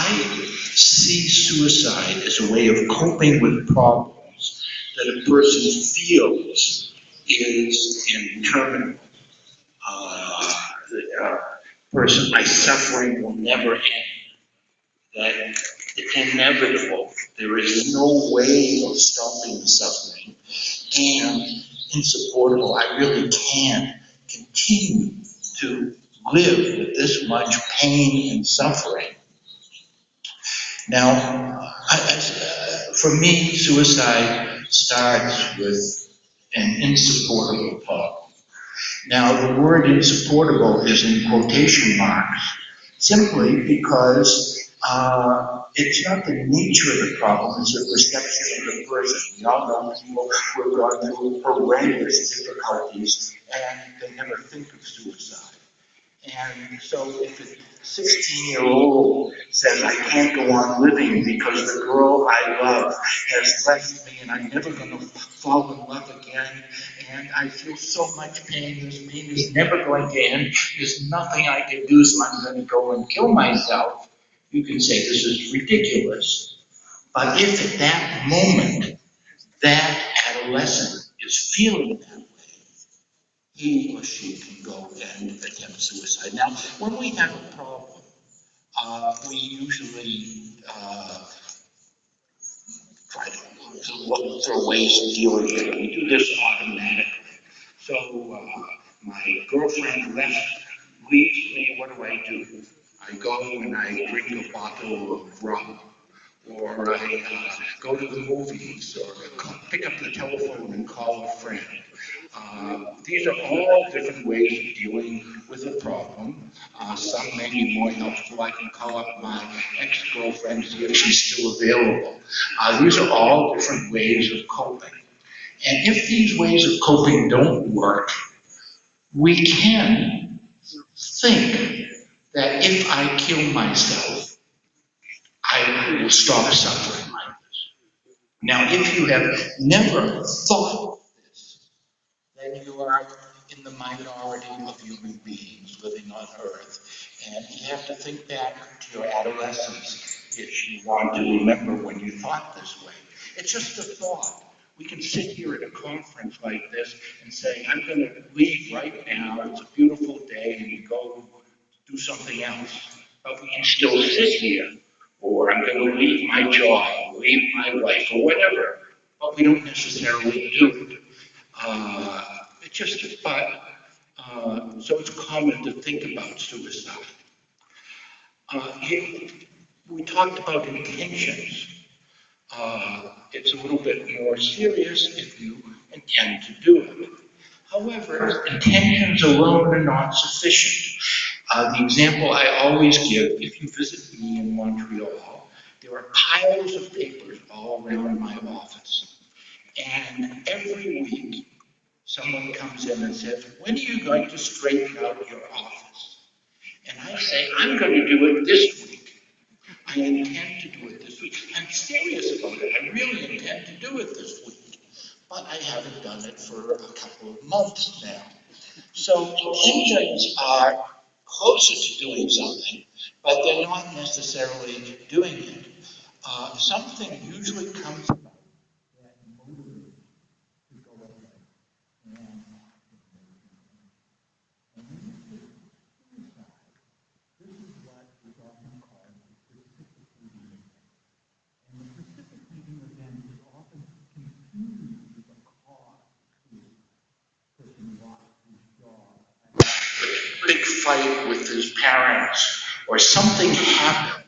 I see suicide as a way of coping with problems that a person feels is interminable. Person, my suffering will never end. That it's inevitable. There is no way of stopping the suffering. And insupportable. I really can't continue to live with this much pain and suffering. Now, for me, suicide starts with an insupportable thought. Now, the word insupportable is in quotation marks, simply because it's not the nature of the problem, it's the perception of the person. We all know people who have gone through horrendous difficulties and they never think of suicide. And so if a 16-year-old says, I can't go on living because the girl I love has left me and I'm never going to fall in love again, and I feel so much pain, this pain is never going to end, there's nothing I can do, so I'm going to go and kill myself, you can say this is ridiculous. But if at that moment, that adolescent is feeling that way, he or she can go and attempt suicide. Now, when we have a problem, we usually try to look for ways of dealing with it. We do this automatically. So my girlfriend leaves me, what do? I go and I drink a bottle of rum, or I go to the movies, or pick up the telephone and call a friend. These are all different ways of dealing with a problem. Some may be more helpful. I can call up my ex-girlfriend, see if she's still available. These are all different ways of coping. And if these ways of coping don't work, we can think that if I kill myself, I will stop suffering like this. Now, if you have never thought this, then you are in the minority of human beings living on Earth. And you have to think back to your adolescence if you want to remember when you thought this way. It's just a thought. We can sit here at a conference like this and say, I'm going to leave right now. It's a beautiful day, and we go do something else. But we can still sit here. Or I'm going to leave my job, leave my wife, or whatever. But we don't necessarily do it. It's just a thought. So it's common to think about suicide. We talked about intentions. It's a little bit more serious if you intend to do it. However, intentions alone are not sufficient. The example I always give, if you visit me in Montreal, there are piles of papers all around my office. And every week, someone comes in and says, when are you going to straighten out your office? And I say, I'm going to do it this week. I intend to do it this week. I'm serious about it. I really intend to do it this week. But I haven't done it for a couple of months now. So intentions are closer to doing something, but they're not necessarily doing it. Something usually comes about that motivates to go ahead and suicide. This is what is often called the precipitating event. And the precipitating event is often confused with a cause to a person lost his job, big fight with his parents, or something happened.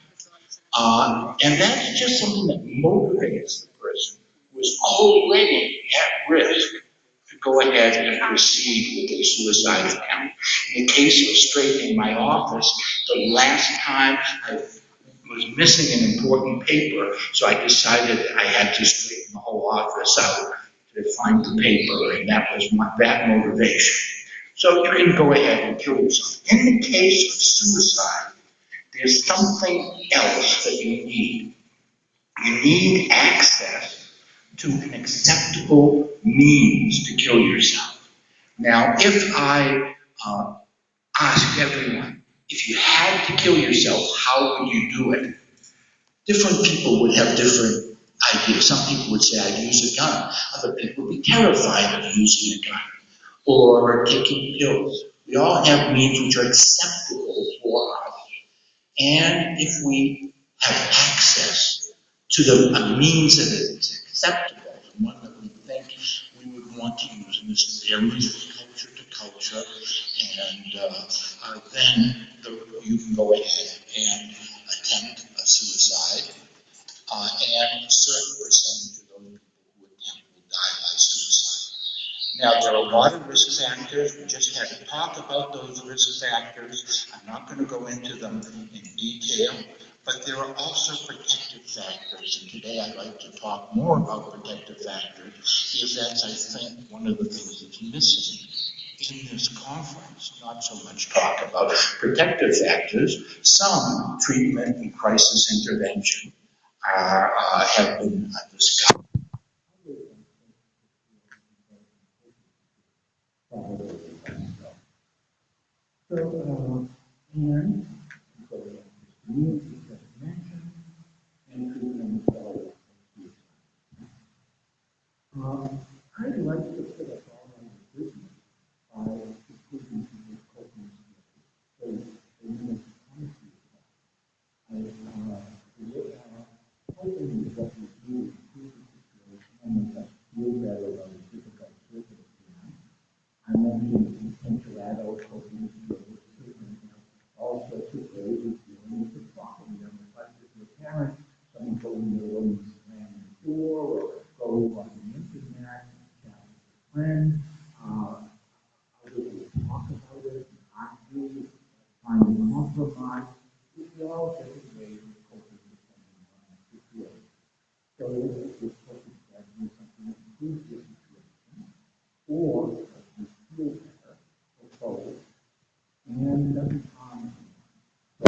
And that's just something that motivates the person who is already at risk to go ahead and proceed with a suicide attempt. In the case of straightening my office, the last time I was missing an important paper, so I decided I had to straighten the whole office out to find the paper, and that was that motivation. So you can go ahead and kill yourself. In the case of suicide, there's something else that you need. You need access to an acceptable means to kill yourself. Now, if I ask everyone, if you had to kill yourself, how would you do it? Different people would have different ideas. Some people would say, I'd use a gun. Other people would be terrified of using a gun or taking pills. We all have needs which are acceptable for us. And if we have access to a means that is acceptable, and one that we think we would want to use, and this varies culture to culture, and then you can go ahead and attempt a suicide, and a certain percentage of those people who attempt will die by suicide. Now, there are a lot of risk factors. We just had to talk about those risk factors. I'm not going to go into them in detail, but there are also protective factors. And today I'd like to talk more about protective factors, because that's, I think, one of the things that's missing in this conference. Not so much talk about protective factors. Some treatment and crisis intervention have been discussed. So, and community just mentioned, and treatment of I'd like to put us all on the business by improving people's coping skills. So, they need to come to hoping is what we do is improve the situation and make us feel better about a difficult circumstance. I mentioned interact coping skills, treatment, all sorts of ways of dealing with the problem. You have a fight with your parents, someone go in your room and slam the door, or go on the internet, chat with a friend. Others will talk about it, argue, find a compromise. These are all different ways of coping with something like this situation. So this coping strategy is something that improves your situation, or helps you feel better, or both. And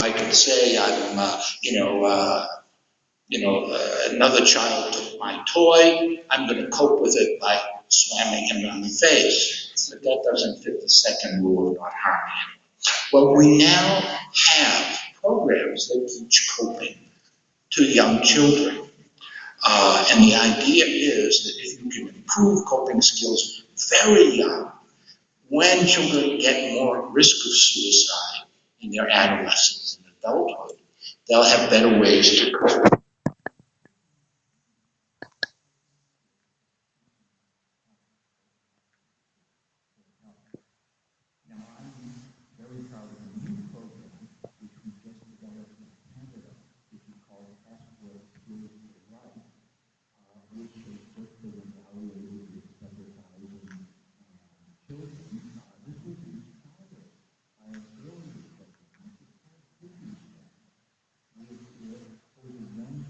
I could say I'm, another child took my toy. I'm going to cope with it by slamming him on the face. But that doesn't fit the second rule of not harming him. Well, we now have programs that teach coping to young children. And the idea is that if you can improve coping skills very young, when children get more risk of suicide in their adolescence and adulthood, they'll have better ways to cope. Now, I'm very proud of a new program which we just developed in Canada, which is called Passport Skills for Life, which has just been evaluated with several thousand children. This was inspired by an earlier program, which is called Coping Skills, which over 1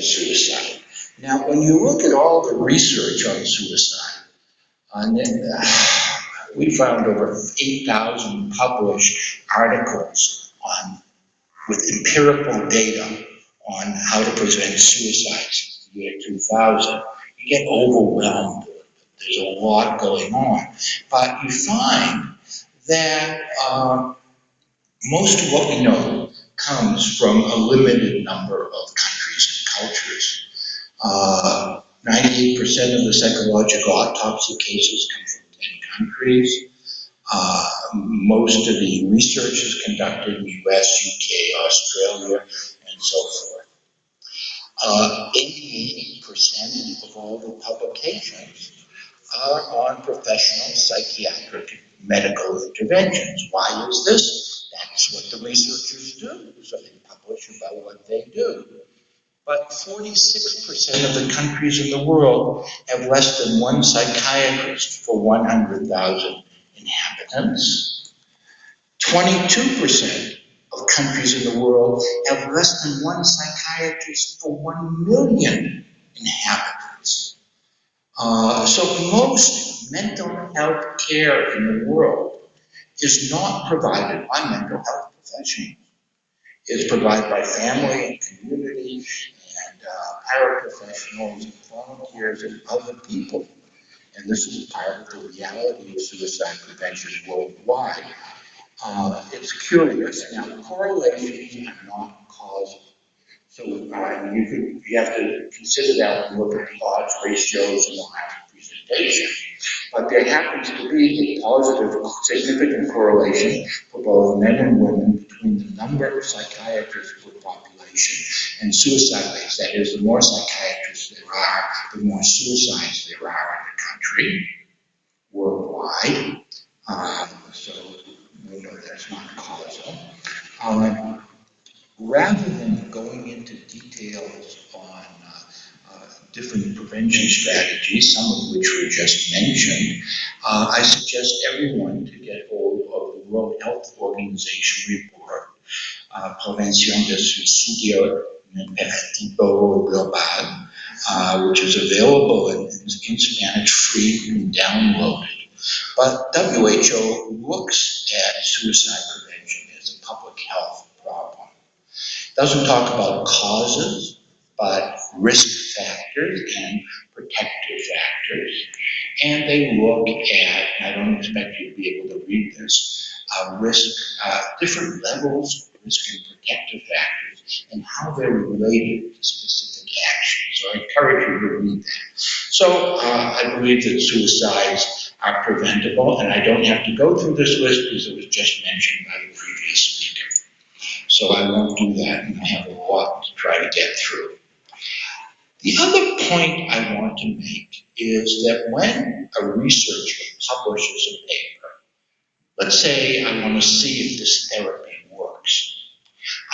prevent suicide. Now, when you look at all the research on suicide, we found over 8,000 published articles with empirical data on how to prevent suicide since the year 2000. You get overwhelmed. There's a lot going on. But you find that most of what we know comes from a limited number of countries and cultures. 98% of the psychological autopsy cases come from 10 countries. Most of the research is conducted in the US, UK, Australia, and so forth. 88% of all the publications are on professional psychiatric medical interventions. Why is this? That's what the researchers do, so they publish about what they do. But 46% of the countries in the world have less than one psychiatrist for 100,000 inhabitants. 22% of countries in the world have less than one psychiatrist for 1 million inhabitants. So most mental health care in the world is not provided by mental health professionals. It's provided by family and community and paraprofessionals and volunteers and other people. And this is part of the reality of suicide prevention worldwide. It's curious. Now, correlations are not causal. So you have to consider that when you look at the odds ratios in the last presentation. But there happens to be a positive, significant correlation for both men and women between the number of psychiatrists per population and suicide rates. That is, the more psychiatrists there are, the more suicides there are in the country, worldwide. So we know that's not causal. Rather than going into details on different prevention strategies, some of which were just mentioned, I suggest everyone to get hold of the World Health Organization report, Prevención de suicidio Preventivo Global, which is available in Spanish, free, you can download it. But WHO looks at suicide prevention as a public health problem. Doesn't talk about causes, but risk factors and protective factors. And they look at, I don't expect you to be able to read this, different levels of risk and protective factors and how they're related to specific actions. So I encourage you to read that. So I believe that suicides are preventable, and I don't have to go through this list because it was just mentioned by the previous speaker. So I won't do that, and I have a lot to try to get through. The other point I want to make is that when a researcher publishes a paper, let's say I want to see if this therapy works,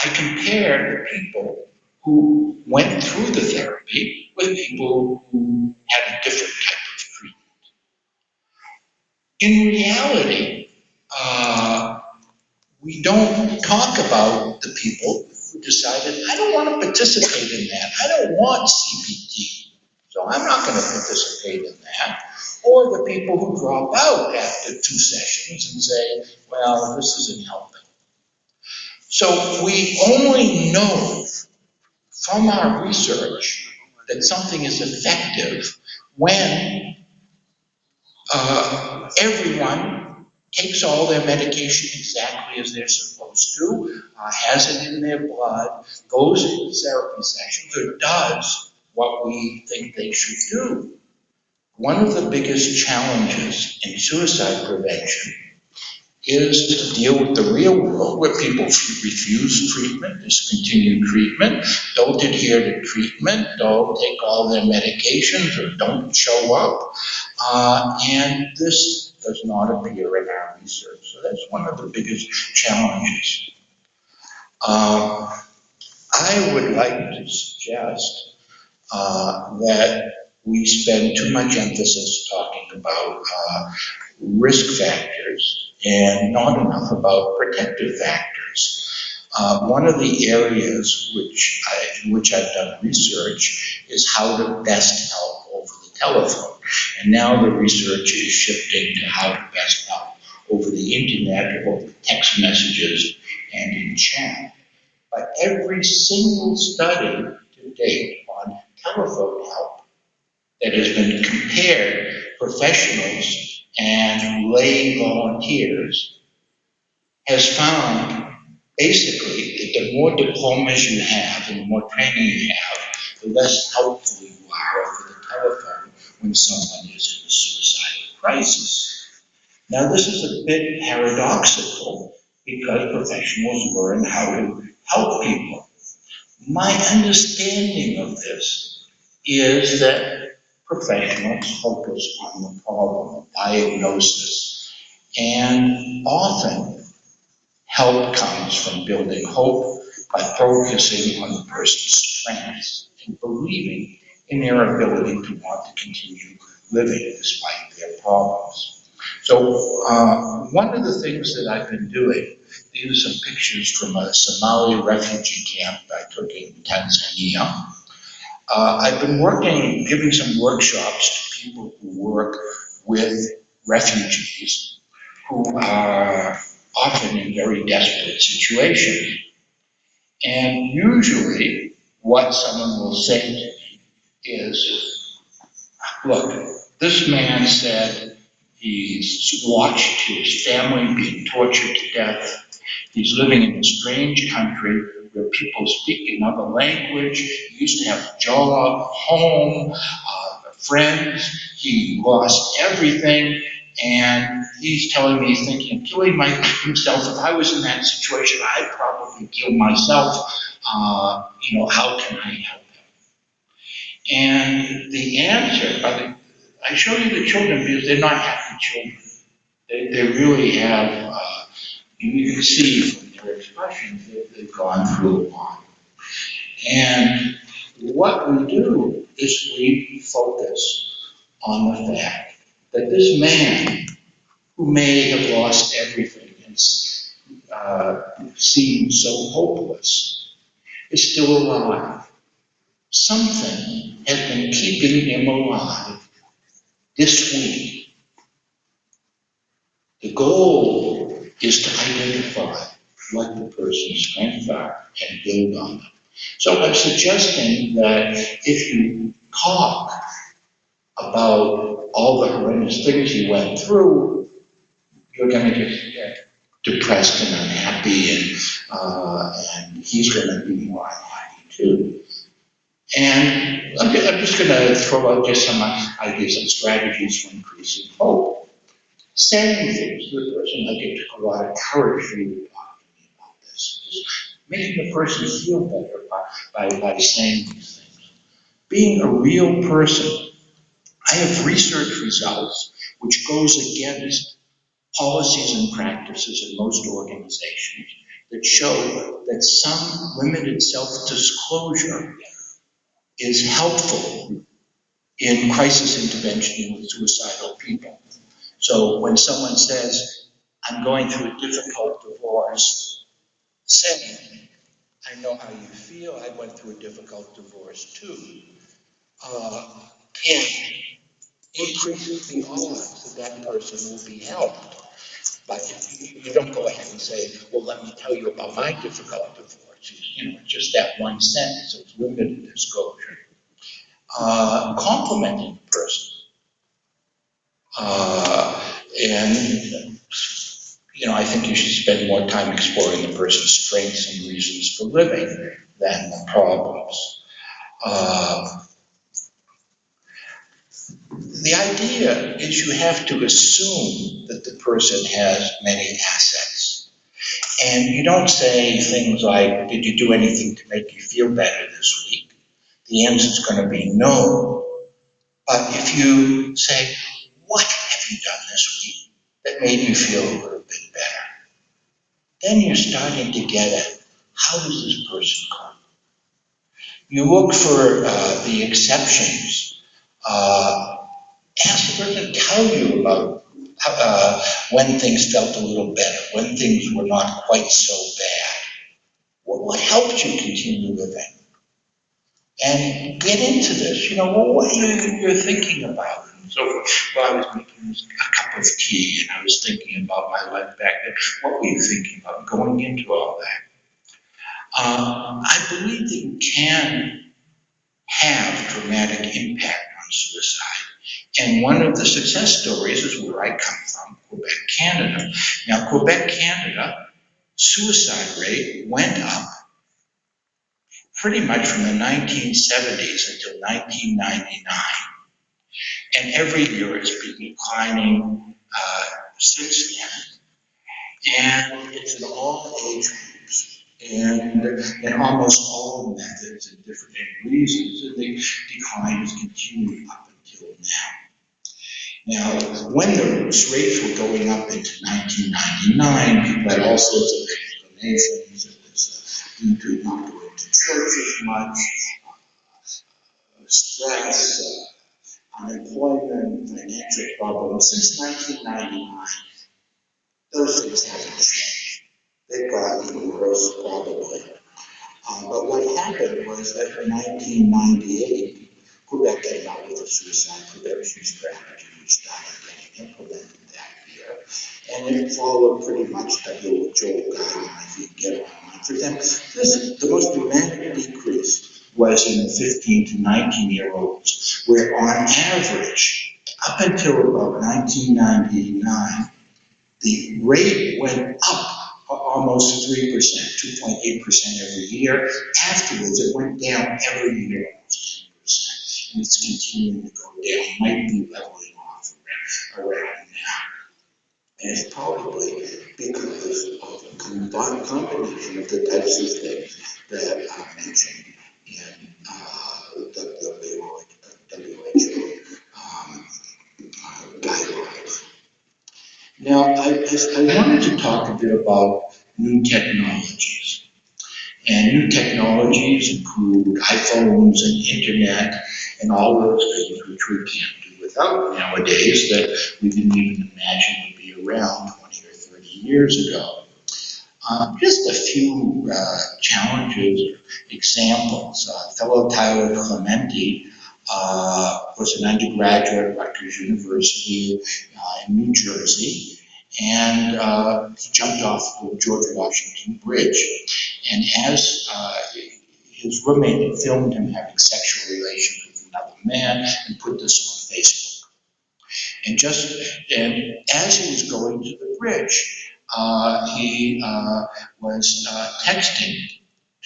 I compare the people who went through the therapy with people who had a different type of treatment. In reality, we don't talk about the people who decided, I don't want to participate in that. I don't want CBT, so I'm not going to participate in that. Or the people who drop out after 2 sessions and say, well, this isn't helping. So we only know from our research that something is effective when everyone takes all their medication exactly as they're supposed to, has it in their blood, goes into therapy sessions, or does what we think they should do. One of the biggest challenges in suicide prevention is to deal with the real world where people refuse treatment, discontinue treatment, don't adhere to treatment, don't take all their medications, or don't show up. And this does not appear in our research. So that's one of the biggest challenges. I would like to suggest that we spend too much emphasis talking about risk factors and not enough about protective factors. One of the areas in which I've done research is how to best help over the telephone. And now the research is shifting to how to best help over the internet, over text messages, and in chat. But every single study to date on telephone help that has been compared professionals and lay volunteers has found basically that the more diplomas you have and the more training you have, the less helpful you are over the telephone when someone is in a suicidal crisis. Now, this is a bit paradoxical because professionals learn how to help people. My understanding of this is that professionals focus on the problem, diagnosis, and often help comes from building hope by focusing on the person's strengths and believing in their ability to want to continue living despite their problems. So one of the things that I've been doing, these are some pictures from a Somali refugee camp I took in Tanzania. I've been giving some workshops to people who work with refugees who are often in very desperate situations. And usually what someone will say to me is, look, this man said he's watched his family being tortured to death. He's living in a strange country where people speak another language. He used to have a job, home, friends. He lost everything. And he's telling me he's thinking of killing himself. If I was in that situation, I'd probably kill myself. How can I help him? And the answer, I show you the children because they're not happy children. They really have, you can see from their expressions that they've gone through a lot. And what we do is we focus on the fact that this man who may have lost everything and seems so hopeless is still alive. Something has been keeping him alive this week. The goal is to identify what the person's strengths are and build on them. So I'm suggesting that if you talk about all the horrendous things you went through, you're going to get depressed and unhappy, and he's going to be more unhappy too. And I'm just going to throw out just some ideas and strategies for increasing hope. Saying things to the person, like it took a lot of courage for you to talk to me about this. Just making the person feel better by saying these things. Being a real person. I have research results which goes against policies and practices in most organizations that show that some limited self-disclosure is helpful in crisis intervention with suicidal people. So when someone says, I'm going through a difficult divorce, saying, I know how you feel, I went through a difficult divorce too, can increase the odds that that person will be helped. But you don't go ahead and say, well, let me tell you about my difficult divorce. Just that one sentence, so it's limited disclosure. Complimenting the person. I think you should spend more time exploring the person's strengths and reasons for living than the problems. The idea is you have to assume that the person has many assets. And you don't say things like, did you do anything to make you feel better this week? The answer is going to be no. But if you say, what have you done this week that made you feel a little bit better? Then you're starting to get at, how does this person cope? You look for the exceptions. Ask the person to tell you about when things felt a little better, when things were not quite so bad. Well, what helps you continue living? And get into this, well, what you're thinking about. And so while I was making a cup of tea and I was thinking about my life back then, what were you thinking about going into all that? I believe that you can have dramatic impact on suicide. And one of the success stories is where I come from, Quebec, Canada. Now, Quebec, Canada, suicide rate went up pretty much from the 1970s until 1999. And every year it's been declining since then. And it's in all age groups and in almost all methods and different reasons. And the decline has continued up until now. Now, when the rates were going up into 1999, people had all sorts of explanations. It was due to not going to church as much, stress, unemployment, financial problems. Since 1999, those things haven't changed. They've gotten worse, probably. But what happened was that in 1998, Quebec came out with a suicide prevention strategy, which started getting implemented that year. And it followed pretty much WHO guidelines you get online for them. The most dramatic decrease was in the 15 to 19-year-olds, where on average, up until about 1999, the rate went up almost 3%, 2.8% every year. Afterwards, it went down every year almost 10%, and it's continuing to go down. Might be leveling off around now. And it's probably because of a combination of the types of things that I mentioned in the WHO guidelines. Now, I wanted to talk a bit about new technologies. And new technologies include iPhones and internet and all those things which we can't do without nowadays that we didn't even imagine would be around 20 or 30 years ago. Just a few challenges or examples. Fellow Tyler Clementi was an undergraduate at Rutgers University in New Jersey, and he jumped off the George Washington Bridge. And as his roommate had filmed him having sexual relations with another man and put this on Facebook. And as he was going to the bridge, he was texting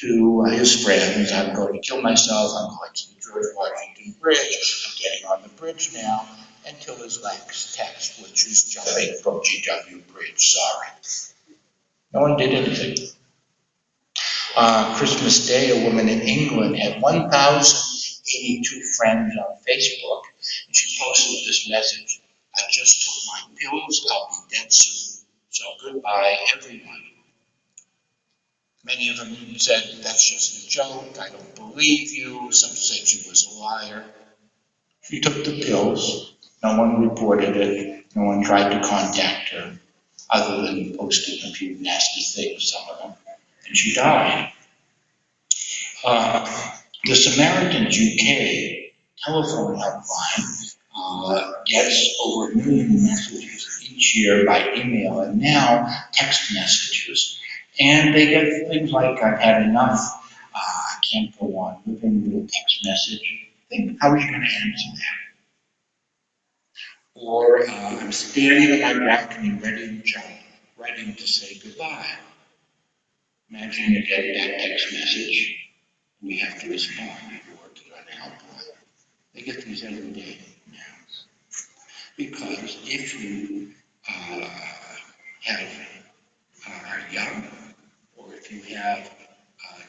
to his friends, "I'm going to kill myself, I'm going to the George Washington Bridge, I'm getting on the bridge now," until his last text, which is jumping from GW Bridge, sorry. No one did anything. Christmas Day, a woman in England had 1,082 friends on Facebook, and she posted this message: "I just took my pills, I'll be dead soon, so goodbye everyone." Many of them said, "That's just a joke, I don't believe you." Some said she was a liar. She took the pills, no one reported it, no one tried to contact her, other than posting a few nasty things, some of them, and she died. The Samaritans UK telephone helpline gets over 1 million messages each year by email, and now text messages. And they get things like, "I've had enough, I can't go on living," little text message. Think, how are you going to answer that? Or, "I'm standing on my balcony ready to jump, ready to say goodbye." Imagine you get that text message. We have to respond. We're working on a helpline. They get these every day now. Because if you are young, or if you have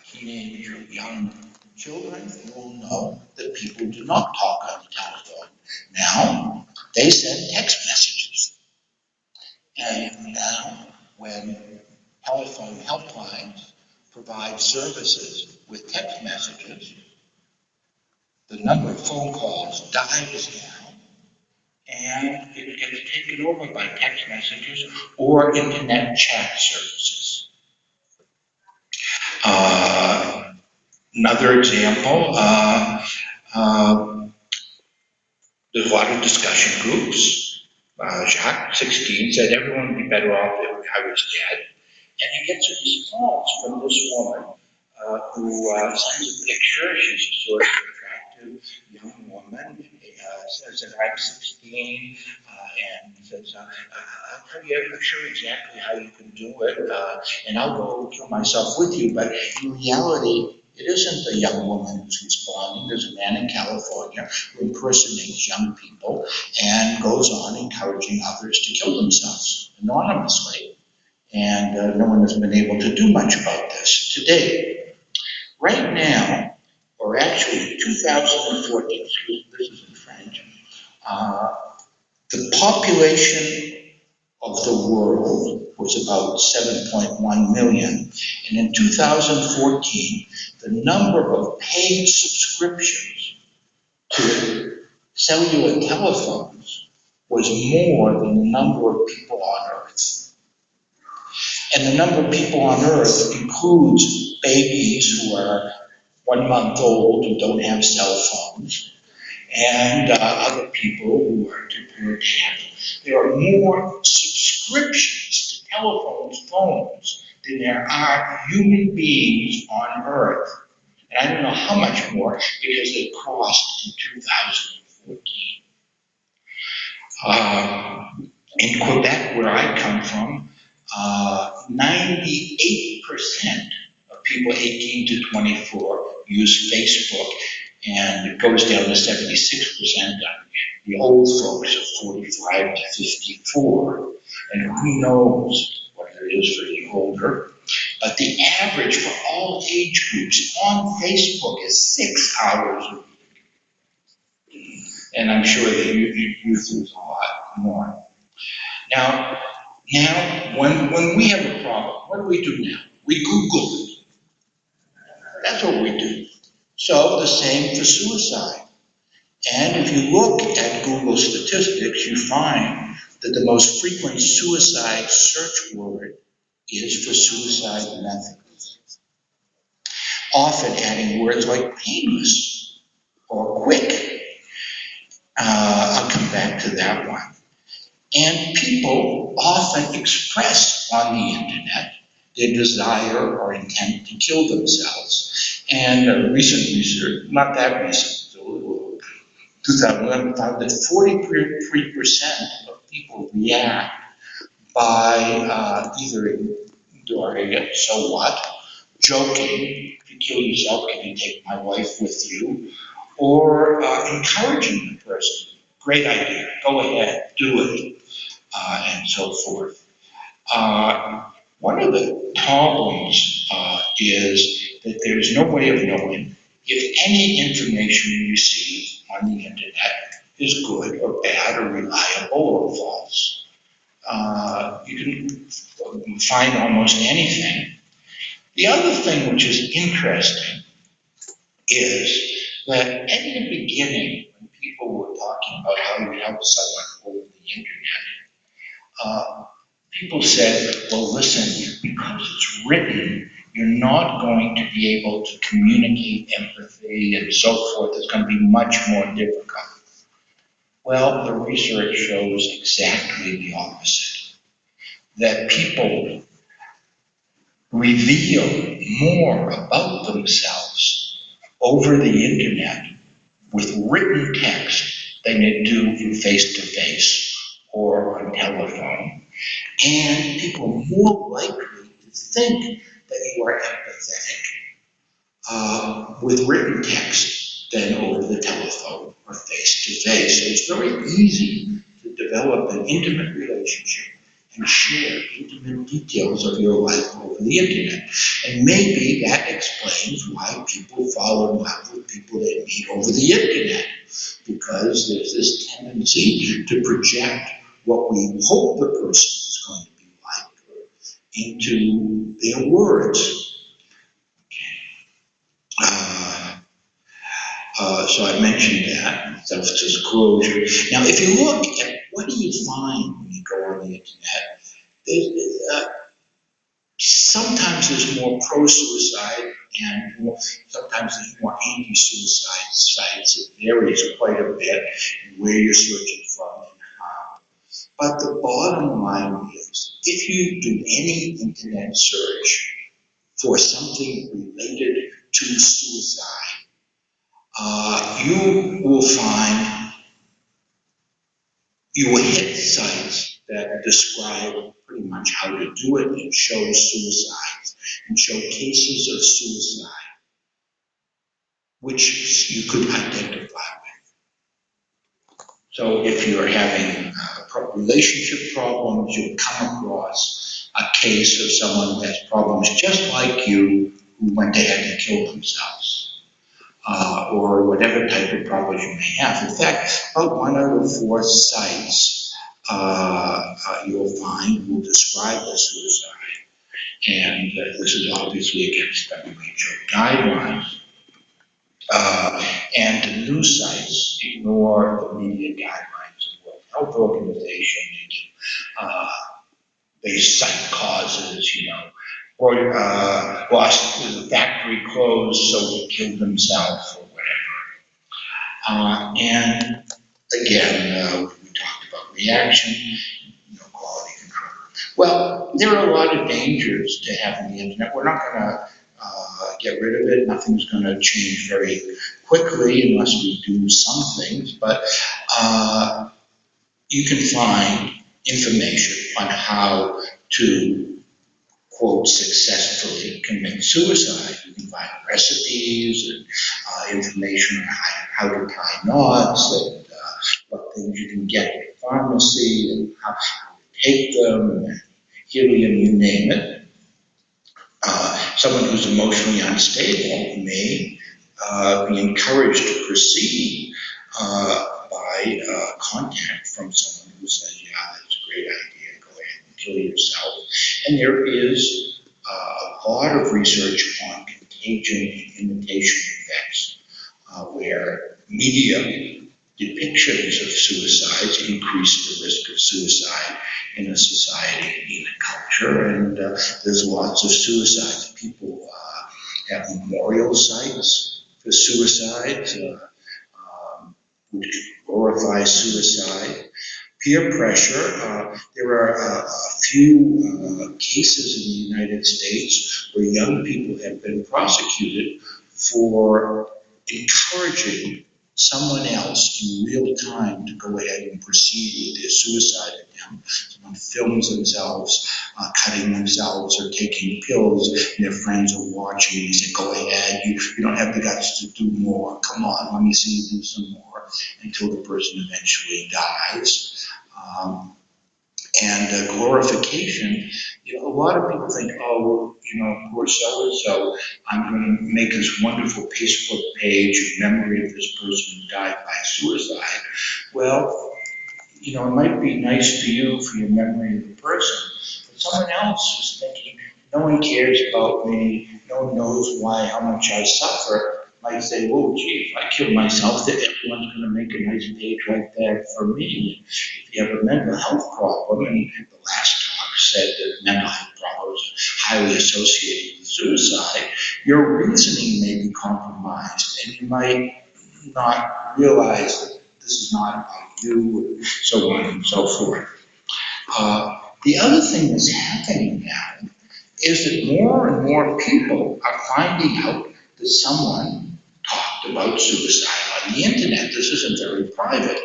teenage or young children, you will know that people do not talk on the telephone. Now, they send text messages. And now, when telephone helplines provide services with text messages, the number of phone calls dies down, and it gets taken over by text messages or internet chat services. Another example, there's a lot of discussion groups. Jacques, 16, said everyone would be better off if I was dead. And he gets a response from this woman who sends a picture. She's a sort of attractive young woman. Says that I'm 16 and says, I'll tell you, I'm sure exactly how you can do it, and I'll go kill myself with you. But in reality, it isn't the young woman who's responding. There's a man in California who impersonates young people and goes on encouraging others to kill themselves anonymously. And no one has been able to do much about this to date. Right now, or actually 2014, this is in French, the population of the world was about 7.1 million. And in 2014, the number of paid subscriptions to cellular telephones was more than the number of people on Earth. And the number of people on Earth includes babies who are 1 month old who don't have cell phones, and other people who are too poor to have it. There are more subscriptions to phones than there are human beings on Earth. And I don't know how much more because they crossed in 2014. In Quebec, where I come from, 98% of people 18 to 24 use Facebook, and it goes down to 76% on the old folks of 45 to 54. And who knows what it is for the older. But the average for all age groups on Facebook is 6 hours a week. And I'm sure the youth is a lot more. Now, when we have a problem, what do we do now? We Google it. That's what we do. So the same for suicide. And if you look at Google statistics, you find that the most frequent suicide search word is for suicide method. Often adding words like painless or quick. I'll come back to that one. And people often express on the internet their desire or intent to kill themselves. And recent research, not that recent, 2011, found that 43% of people react by either doing it, so what, joking, if you kill yourself, can you take my wife with you, or encouraging the person, great idea, go ahead, do it. And so forth. One of the problems is that there is no way of knowing if any information you receive on the internet is good or bad or reliable or false. You can find almost anything. The other thing which is interesting is that at the beginning, when people were talking about how you help someone over the internet, people said, well, listen, because it's written, you're not going to be able to communicate empathy and so forth. It's going to be much more difficult. Well, the research shows exactly the opposite. That people reveal more about themselves over the internet with written text than they do in face-to-face or on telephone. And people are more likely to think that you are empathetic with written text than over the telephone or face-to-face. So it's very easy to develop an intimate relationship and share intimate details of your life over the internet. And maybe that explains why people fall in love with people they meet over the internet, because there's this tendency to project what we hope the person is going to be like into their words. So I mentioned that, self-disclosure. Now, if you look at what do you find when you go on the internet, sometimes there's more pro-suicide and sometimes there's more anti-suicide sites. It varies quite a bit in where you're searching from and how. But the bottom line is, if you do any internet search for something related to suicide, you will find, you will hit sites that describe pretty much how to do it and show suicides and show cases of suicide which you could identify with. So if you're having relationship problems, you'll come across a case of someone who has problems just like you who went ahead and killed themselves, or whatever type of problems you may have. In fact, about 1 out of 4 sites you'll find will describe the suicide. And this is obviously against WHO guidelines. And the news sites ignore the media guidelines of World Health Organization. They cite causes, or the factory closed, so he killed himself, or whatever. And again, we talked about reaction, quality control. Well, there are a lot of dangers to having the internet. We're not going to get rid of it. Nothing's going to change very quickly unless we do some things. But you can find information on how to, quote, successfully commit suicide. You can find recipes and information on how to tie knots and what things you can get at the pharmacy and how to take them, and helium, you name it. Someone who's emotionally unstable may be encouraged to proceed by contact from someone who says, yeah, that's a great idea, go ahead and kill yourself. And there is a lot of research on contagion and imitation effects, where media depictions of suicides increase the risk of suicide in a society, in a culture, and there's lots of suicides. People have memorial sites for suicides, which glorify suicide. Peer pressure, there are a few cases in the United States where young people have been prosecuted for encouraging someone else in real time to go ahead and proceed with their suicide attempt. Someone films themselves cutting themselves or taking pills, and their friends are watching and say, go ahead, you don't have the guts to do more, come on, let me see you do some more, until the person eventually dies. And glorification, a lot of people think, oh, poor so-and-so, I'm going to make this wonderful Facebook page in memory of this person who died by suicide. Well, it might be nice to you for your memory of the person, but someone else is thinking, no one cares about me, no one knows how much I suffer, might say, oh, gee, if I kill myself, then everyone's going to make a nice page right there for me. If you have a mental health problem, and the last talk said that mental health problems are highly associated with suicide, your reasoning may be compromised, and you might not realize that this is not about you, and so on and so forth. The other thing that's happening now is that more and more people are finding out that someone talked about suicide on the internet. This isn't very private.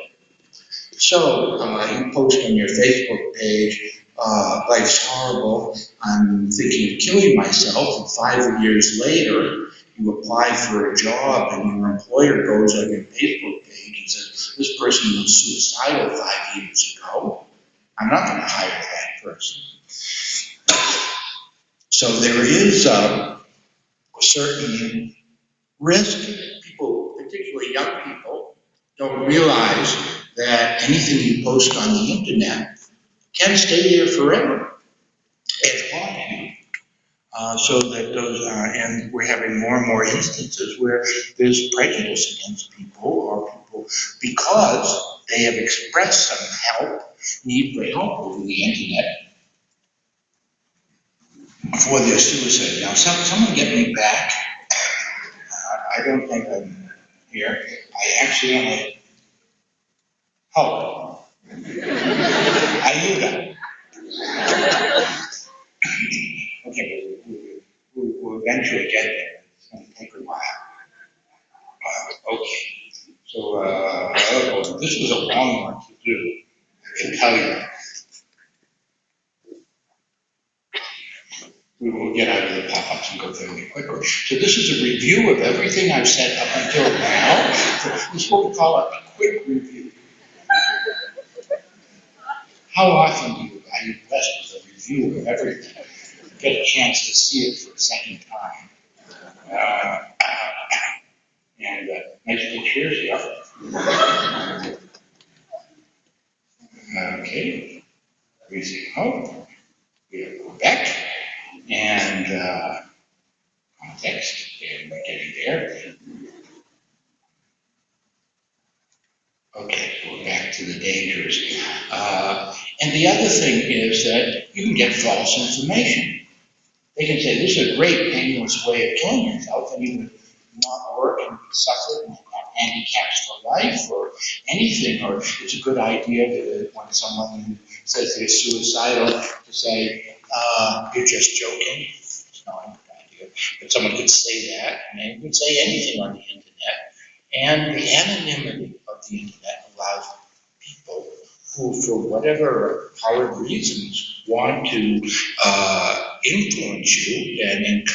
So you post on your Facebook page, life's horrible, I'm thinking of killing myself, and 5 years later, you apply for a job and your employer goes on your Facebook page and says, this person was suicidal 5 years ago. I'm not going to hire that person. So there is a certain risk. People, particularly young people, don't realize that anything you post on the internet can stay there forever and haunt you. So that those, and we're having more and more instances where there's prejudice against people, or people, because they have expressed some need for help over the internet, for their suicide. Now, someone get me back. I don't think I'm here. I accidentally, oh, Ayuda. Okay, we'll eventually get there. It's going to take a while. Okay, so this was a long one to do, I can tell you. We will get out of the pop-ups and go fairly quickly. So this is a review of everything I've said up until now. This is what we call a quick review. How often are you blessed with a review of everything? Get a chance to see it for a second time. And nice pictures, yeah. Okay, we see hope. We go back and context, and we're getting there. Okay, so we're back to the dangers. And the other thing is that you can get false information. They can say, this is a great painless way of killing yourself, and you would not work and suffer and have handicaps for life or anything, or it's a good idea to, when someone says they're suicidal, to say, you're just joking. It's not a good idea. But someone could say that, and they would say anything on the internet. And the anonymity of the internet allows people who, for whatever horrid reasons, want to influence you and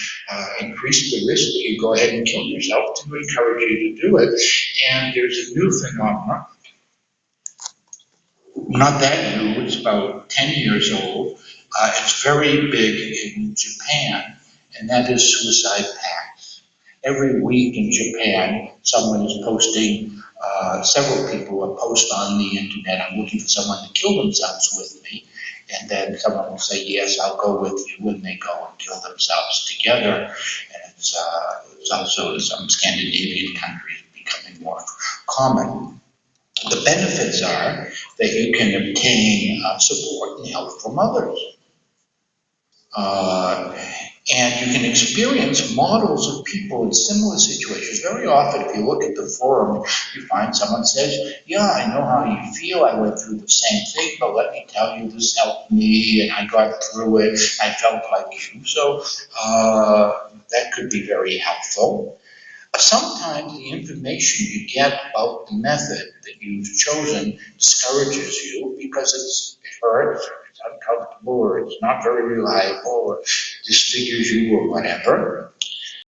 increase the risk that you go ahead and kill yourself, to encourage you to do it. And there's a new phenomenon, not that new, it's about 10 years old. It's very big in Japan, and that is suicide pacts. Every week in Japan, someone is posting, several people will post on the internet, I'm looking for someone to kill themselves with me. And then someone will say, yes, I'll go with you, and they go and kill themselves together. And it's also in some Scandinavian countries becoming more common. The benefits are that you can obtain support and help from others. And you can experience models of people in similar situations. Very often, if you look at the forum, you find someone says, yeah, I know how you feel, I went through the same thing, but let me tell you, this helped me, and I got through it, I felt like you. So that could be very helpful. Sometimes the information you get about the method that you've chosen discourages you because it hurts, or it's uncomfortable, or it's not very reliable, or disfigures you, or whatever.